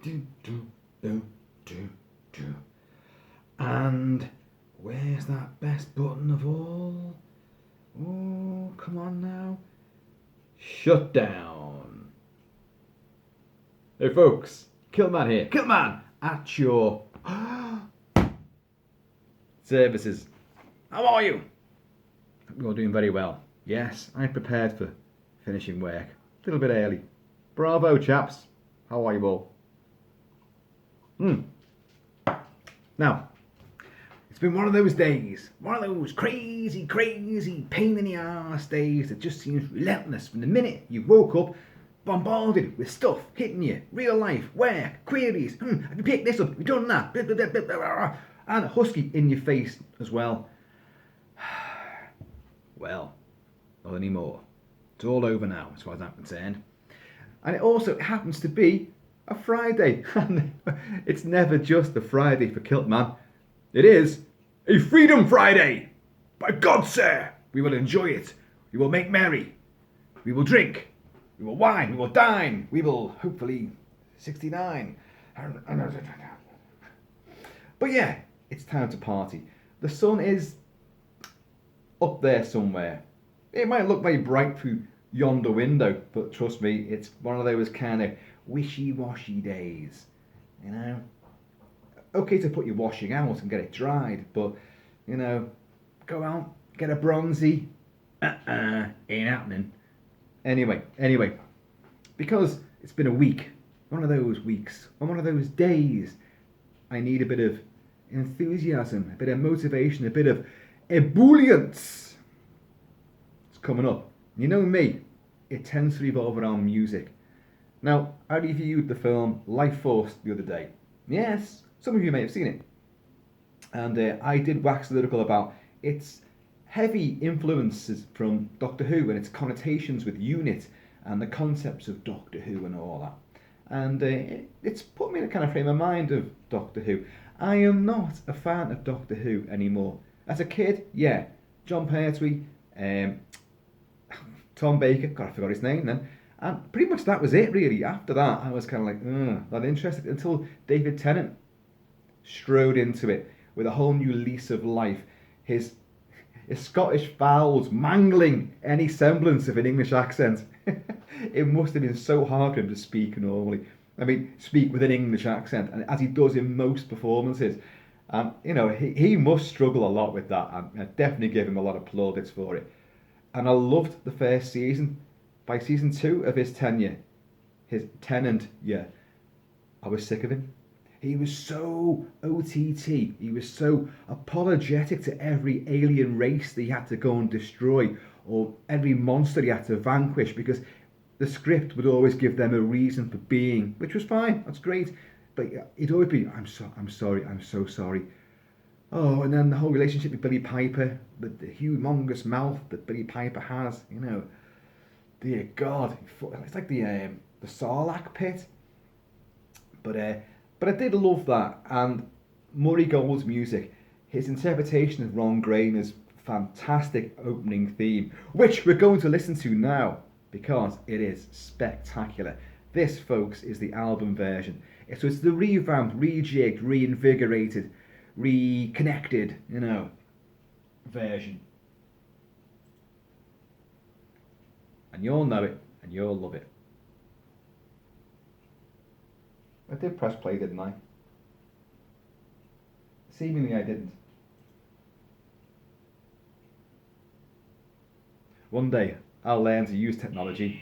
do, do, do, do, do. And where's that best button of all? Oh, come on now. Shut down. Hey folks, Kilt-Man here. Kilt-Man at your services. How are you? Hope you're all doing very well. Yes, I'm prepared for finishing work. A little bit early. Bravo, chaps. How are you all? Now, it's been one of those days. One of those crazy pain in the arse days that just seems relentless from the minute you woke up, bombarded with stuff hitting you. Real life, work, queries. Have you picked this up? Have you done that? Blah, blah, blah, blah, blah. And a husky in your face as well. Well, not anymore. It's all over now, as far as I'm concerned. And it also happens to be a Friday. And it's never just a Friday for Kilt-Man. It is a Freedom Friday! By God, sir! We will enjoy it. We will make merry. We will drink. We will wine. We will dine. We will, hopefully, 69. But yeah, it's time to party. The sun is up there somewhere. It might look very bright through yonder window, but trust me, it's one of those kind of wishy-washy days. You know? Okay to put your washing out and get it dried, but, you know, go out, get a bronzy. Ain't happening. Anyway, because it's been a week, one of those weeks, on one of those days, I need a bit of enthusiasm, a bit of motivation, a bit of ebullience. It's coming up. You know me, it tends to revolve around music. Now, I reviewed the film Life Force the other day. Yes, some of you may have seen it. And I did wax lyrical about its heavy influences from Doctor Who and its connotations with UNIT and the concepts of Doctor Who and all that. And it's put me in a kind of frame of mind of Doctor Who. I am not a fan of Doctor Who anymore. As a kid, yeah, John Pertwee, Tom Baker, God, I forgot his name then. And pretty much that was it, really. After that, I was kind of like, not interested, until David Tennant strode into it with a whole new lease of life. His Scottish vowels mangling any semblance of an English accent. It must have been so hard for him to speak normally. I mean, speak with an English accent, and as he does in most performances. You know, he must struggle a lot with that. I definitely give him a lot of plaudits for it. And I loved the first season. By season 2 of his tenure, his Tennant year, I was sick of him. He was so OTT. He was so apologetic to every alien race that he had to go and destroy, or every monster he had to vanquish, because the script would always give them a reason for being, which was fine. That's great. But it'd always be, I'm sorry, I'm so sorry. Oh, and then the whole relationship with Billy Piper, with the humongous mouth that Billy Piper has, you know. Dear God, it's like the Sarlacc pit. But I did love that, and Murray Gold's music, his interpretation of Ron Grainer's fantastic opening theme, which we're going to listen to now, because it is spectacular. This, folks, is the album version. So it's the revamped, rejigged, reinvigorated, reconnected, you know, version. And you'll know it, and you'll love it. I did press play, didn't I? Seemingly I didn't. One day, I'll learn to use technology.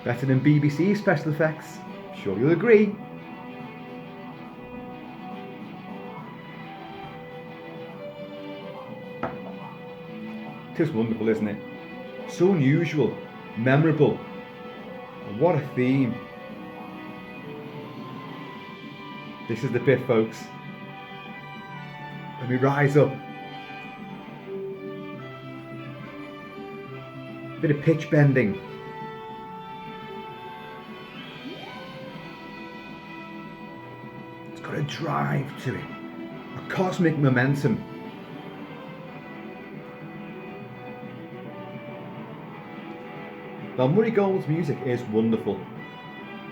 Better than BBC special effects. Sure you'll agree. It is wonderful, isn't it? So unusual, memorable, What a theme. This is the bit, folks, when we rise up. A bit of pitch bending. It's got a drive to it, a cosmic momentum. Now, Murray Gold's music is wonderful.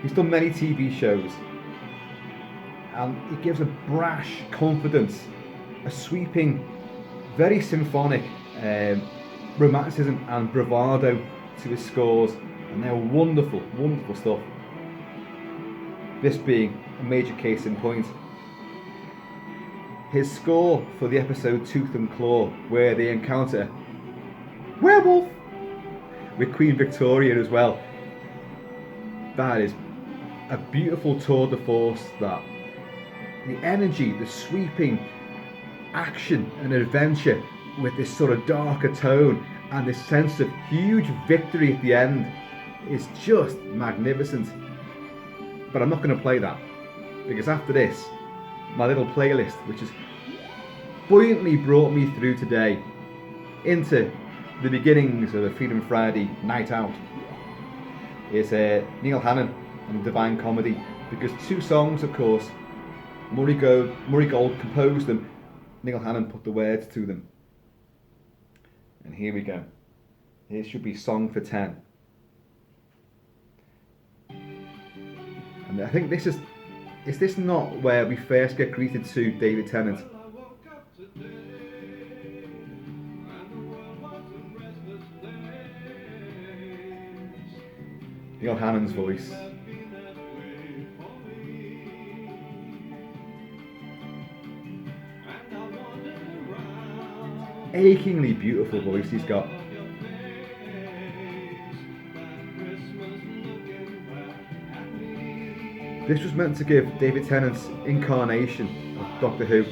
He's done many TV shows, and it gives a brash confidence, a sweeping, very symphonic romanticism and bravado to his scores, and they're wonderful, wonderful stuff. This being a major case in point. His score for the episode Tooth and Claw, where they encounter werewolf with Queen Victoria as well. That is a beautiful tour de force. That the energy, the sweeping action and adventure with this sort of darker tone and this sense of huge victory at the end is just magnificent. But I'm not going to play that, because after this, my little playlist, which has buoyantly brought me through today into the beginnings of a Freedom Friday night out, is Neil Hannon and Divine Comedy, because two songs, of course, Murray Gold composed them, Neil Hannon put the words to them. And here we go. Here should be Song for 10. And I think this is this not where we first get greeted to David Tennant? Neil Hannon's voice. Achingly beautiful voice he's got. This was meant to give David Tennant's incarnation of Doctor Who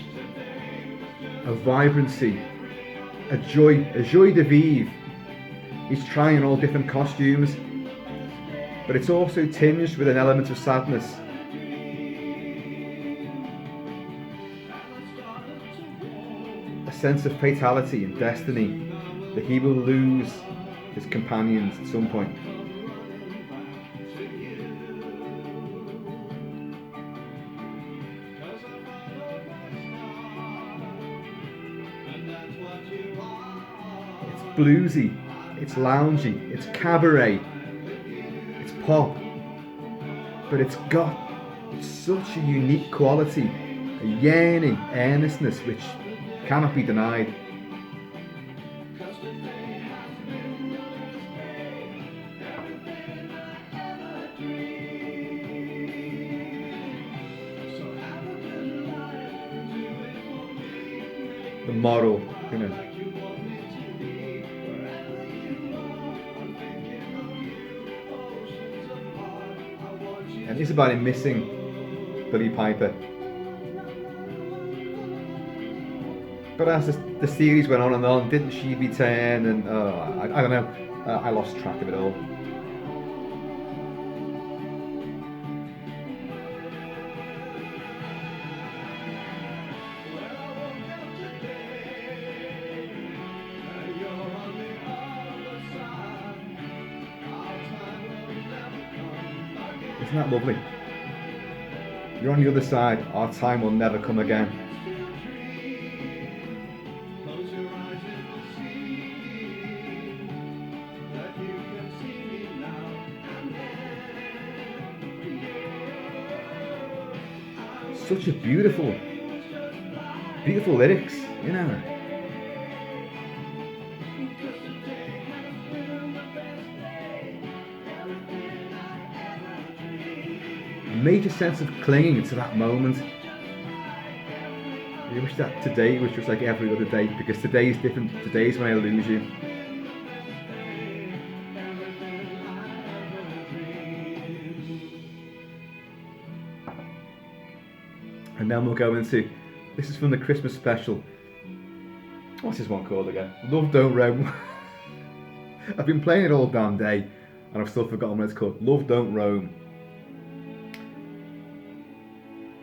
a vibrancy, a joy de vivre. He's trying all different costumes, but it's also tinged with an element of sadness. A sense of fatality and destiny, that he will lose his companions at some point. It's bluesy, it's loungy, it's cabaret, it's pop, but it's got such a unique quality, a yearning earnestness which cannot be denied. The moral, you know. And it's about him missing Billy Piper. But as the series went on and on, didn't she return? And I don't know. I lost track of it all. Isn't that lovely? You're on the other side. Our time will never come again. Such a beautiful lyrics, you know. A major sense of clinging to that moment. I wish that today was just like every other day, because today is different. Today's when I lose you. And then we'll go into, this is from the Christmas special. What's this one called again? Love Don't Roam. I've been playing it all damn day. and I've still forgotten what it's called. Love Don't Roam.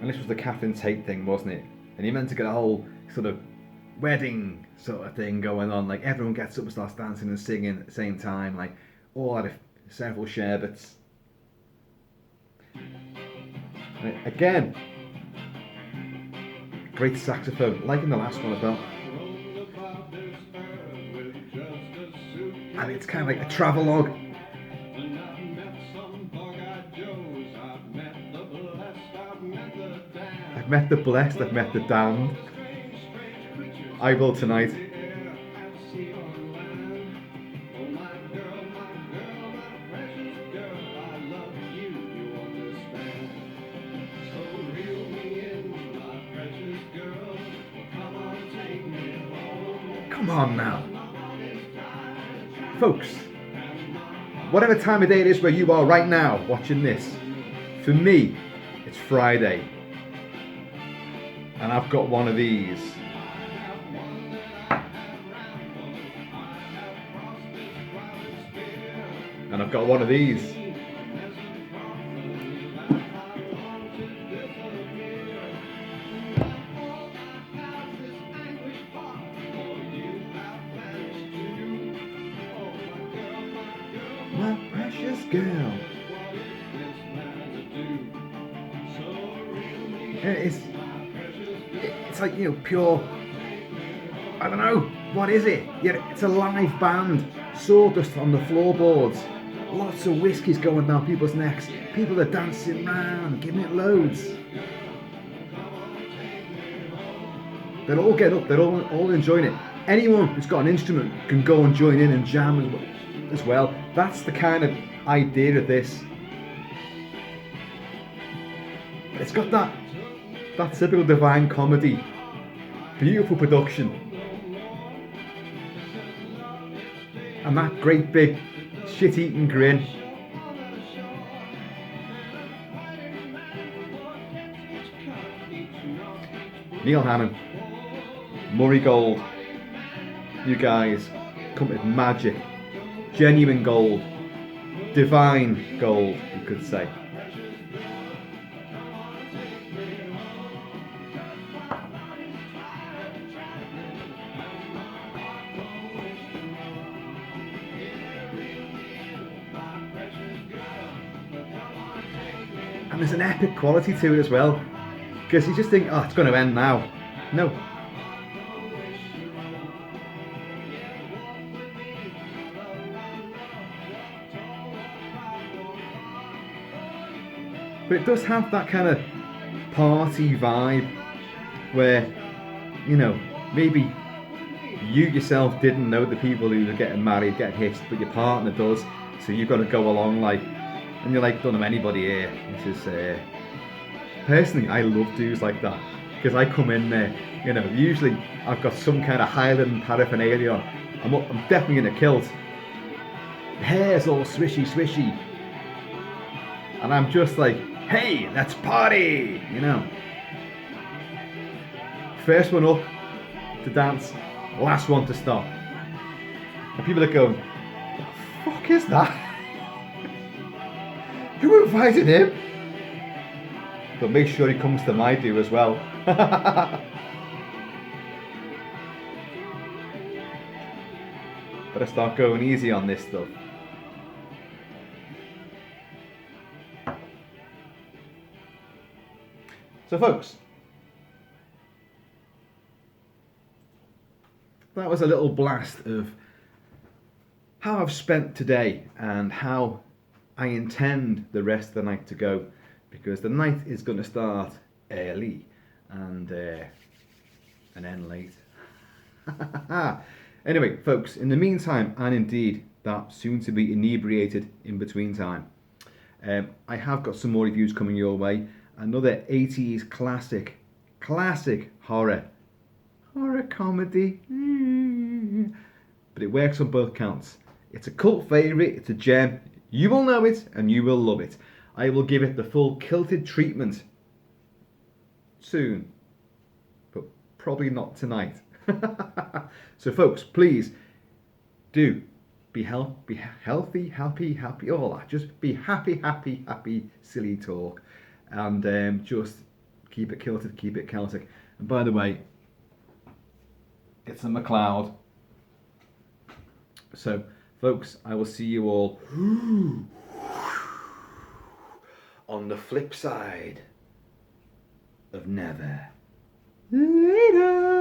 And this was the Catherine Tate thing, wasn't it? And you meant to get a whole sort of wedding sort of thing going on. Like everyone gets up and starts dancing and singing at the same time. Like all out of several sherbets. And again, great saxophone, like in the last one as well. And it's kind of like a travelogue. I've met the blessed, I've met the damned. I will tonight. Come on now. Folks, whatever time of day it is where you are right now watching this, for me, it's Friday. And I've got one of these. And I've got one of these. My precious girl. It's like, you know, pure, I don't know, what is it? Yeah, it's a live band, sawdust on the floorboards, lots of whiskies going down people's necks, people are dancing around, giving it loads. They're all getting up, they're all enjoying it. Anyone who's got an instrument can go and join in and jam as well. That's the kind of idea of this. It's got that typical Divine Comedy, beautiful production, and that great big shit-eating grin. Neil Hannon, Murray Gold, you guys come with magic, genuine gold, divine gold, you could say. And there's an epic quality to it as well, because you just think, oh, it's going to end now. No. But it does have that kind of party vibe where, you know, maybe you yourself didn't know the people who were getting married, getting hitched, but your partner does, so you've got to go along like, and you're like, don't know anybody here. This is, personally, I love dudes like that, because I come in there, you know, usually I've got some kind of Highland paraphernalia on. I'm definitely in a kilt. Hair's all swishy, and I'm just like, hey, let's party, you know. First one up to dance, last one to stop. And people are going, what the fuck is that? Who invited him? But make sure he comes to my do as well. Better start going easy on this stuff. So folks, that was a little blast of how I've spent today and how I intend the rest of the night to go, because the night is going to start early and end late. Anyway, folks, in the meantime, and indeed that soon to be inebriated in between time, I have got some more reviews coming your way. Another 80s classic horror comedy, but it works on both counts. It's a cult favourite, it's a gem. You will know it and you will love it. I will give it the full kilted treatment soon, but probably not tonight. So folks, please do be healthy, happy, all that. Just be happy, silly talk, and just keep it kilted, keep it Celtic. And by the way, it's a McLeod. So, folks, I will see you all on the flip side of never. Later.